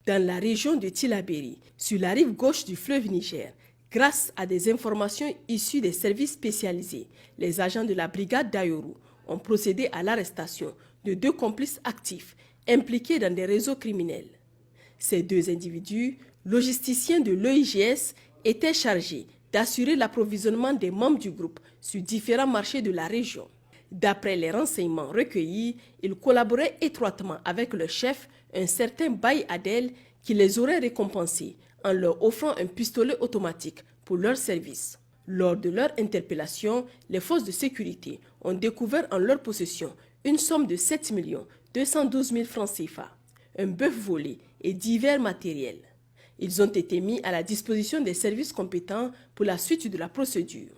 dans la région de Tillabéri, sur la rive gauche du fleuve Niger. Grâce à des informations issues des services spécialisés, les agents de la brigade d'Ayoru ont procédé à l'arrestation de 2 complices actifs impliqués dans des réseaux criminels. Ces 2 individus, logisticiens de l'EIGS, étaient chargés d'assurer l'approvisionnement des membres du groupe sur différents marchés de la région. D'après les renseignements recueillis, ils collaboraient étroitement avec le chef, un certain Baye Adel, qui les aurait récompensés en leur offrant un pistolet automatique pour leur service. Lors de leur interpellation, les forces de sécurité ont découvert en leur possession une somme de 7 212 000 francs CFA, un bœuf volé et divers matériels. Ils ont été mis à la disposition des services compétents pour la suite de la procédure.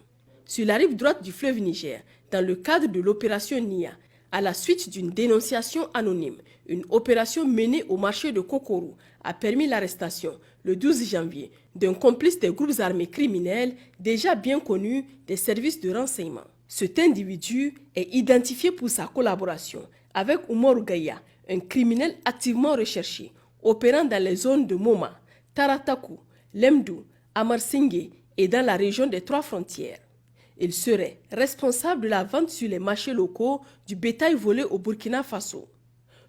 Sur la rive droite du fleuve Niger, dans le cadre de l'opération NIA, à la suite d'une dénonciation anonyme, une opération menée au marché de Kokorou a permis l'arrestation, le 12 janvier, d'un complice des groupes armés criminels déjà bien connus des services de renseignement. Cet individu est identifié pour sa collaboration avec Oumar Gaya, un criminel activement recherché, opérant dans les zones de Moma, Taratakou, Lemdou, Amarsingé et dans la région des 3 frontières. Il serait responsable de la vente sur les marchés locaux du bétail volé au Burkina Faso.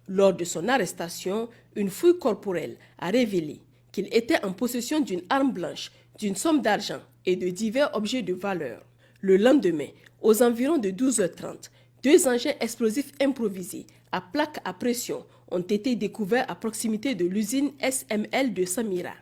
Lors de son arrestation, une fouille corporelle a révélé qu'il était en possession d'une arme blanche, d'une somme d'argent et de divers objets de valeur. Le lendemain, aux environs de 12h30, 2 engins explosifs improvisés à plaque à pression ont été découverts à proximité de l'usine SML de Samira.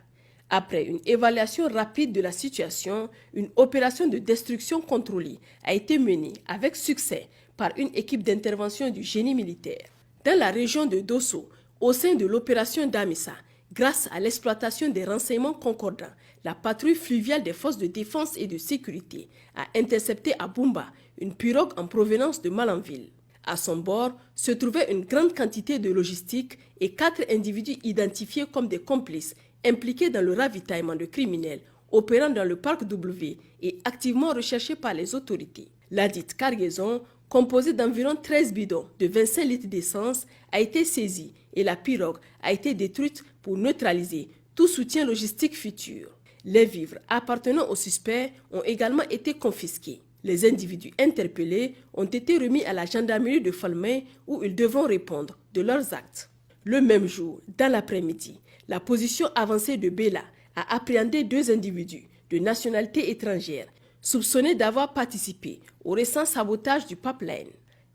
Après une évaluation rapide de la situation, une opération de destruction contrôlée a été menée avec succès par une équipe d'intervention du génie militaire. Dans la région de Dosso, au sein de l'opération Damissa, grâce à l'exploitation des renseignements concordants, la patrouille fluviale des forces de défense et de sécurité a intercepté à Bumba une pirogue en provenance de Malanville. À son bord se trouvait une grande quantité de logistique et 4 individus identifiés comme des complices impliqués dans le ravitaillement de criminels opérant dans le parc W et activement recherchés par les autorités. La dite cargaison, composée d'environ 13 bidons de 25 litres d'essence, a été saisie et la pirogue a été détruite pour neutraliser tout soutien logistique futur. Les vivres appartenant aux suspects ont également été confisqués. Les individus interpellés ont été remis à la gendarmerie de Falmey où ils devront répondre de leurs actes. Le même jour, dans l'après-midi, la position avancée de Bela a appréhendé 2 individus de nationalité étrangère soupçonnés d'avoir participé au récent sabotage du pipeline.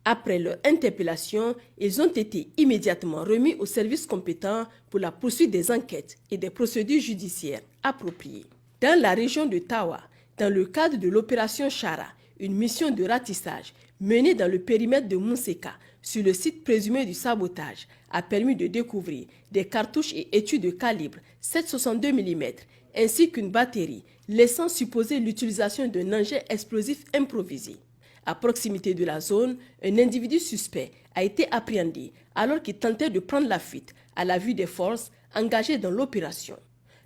Après leur interpellation, ils ont été immédiatement remis aux services compétents pour la poursuite des enquêtes et des procédures judiciaires appropriées. Dans la région de Tawa, dans le cadre de l'opération Chara, une mission de ratissage menée dans le périmètre de Mousseka sur le site présumé du sabotage a permis de découvrir des cartouches et étuis de calibre 7,62 mm ainsi qu'une batterie laissant supposer l'utilisation d'un engin explosif improvisé. À proximité de la zone, un individu suspect a été appréhendé alors qu'il tentait de prendre la fuite à la vue des forces engagées dans l'opération.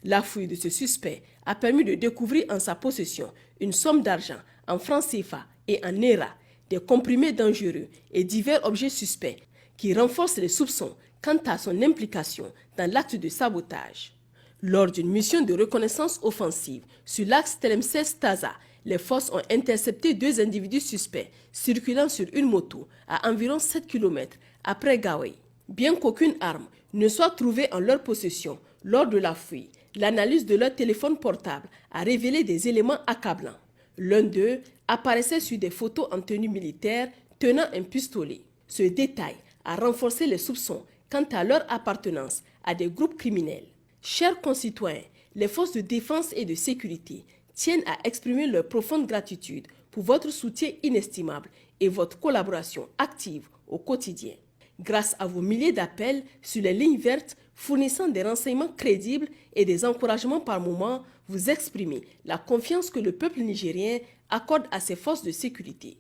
La fouille de ce suspect a permis de découvrir en sa possession une somme d'argent en francs CFA et en Naira, des comprimés dangereux et divers objets suspects qui renforcent les soupçons quant à son implication dans l'acte de sabotage. Lors d'une mission de reconnaissance offensive sur l'axe Tlemcès-Taza, les forces ont intercepté 2 individus suspects circulant sur une moto à environ 7 km après Gawey. Bien qu'aucune arme ne soit trouvée en leur possession lors de la fouille, l'analyse de leur téléphone portable a révélé des éléments accablants. L'un d'eux apparaissait sur des photos en tenue militaire tenant un pistolet. Ce détail a renforcé les soupçons quant à leur appartenance à des groupes criminels. Chers concitoyens, les forces de défense et de sécurité tiennent à exprimer leur profonde gratitude pour votre soutien inestimable et votre collaboration active au quotidien. Grâce à vos milliers d'appels sur les lignes vertes fournissant des renseignements crédibles et des encouragements par moment, vous exprimez la confiance que le peuple nigérien accorde à ses forces de sécurité.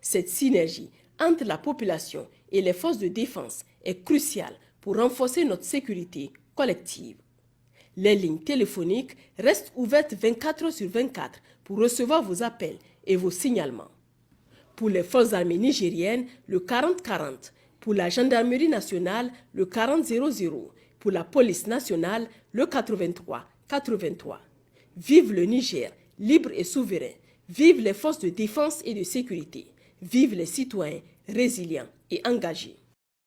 Cette synergie entre la population et les forces de défense est cruciale pour renforcer notre sécurité collective. Les lignes téléphoniques restent ouvertes 24 heures sur 24 pour recevoir vos appels et vos signalements. Pour les forces armées nigériennes, le 40-40. Pour la gendarmerie nationale, le 40-00. Pour la police nationale, le 83-83. Vive le Niger, libre et souverain. Vive les forces de défense et de sécurité. Vive les citoyens résilients et engagés.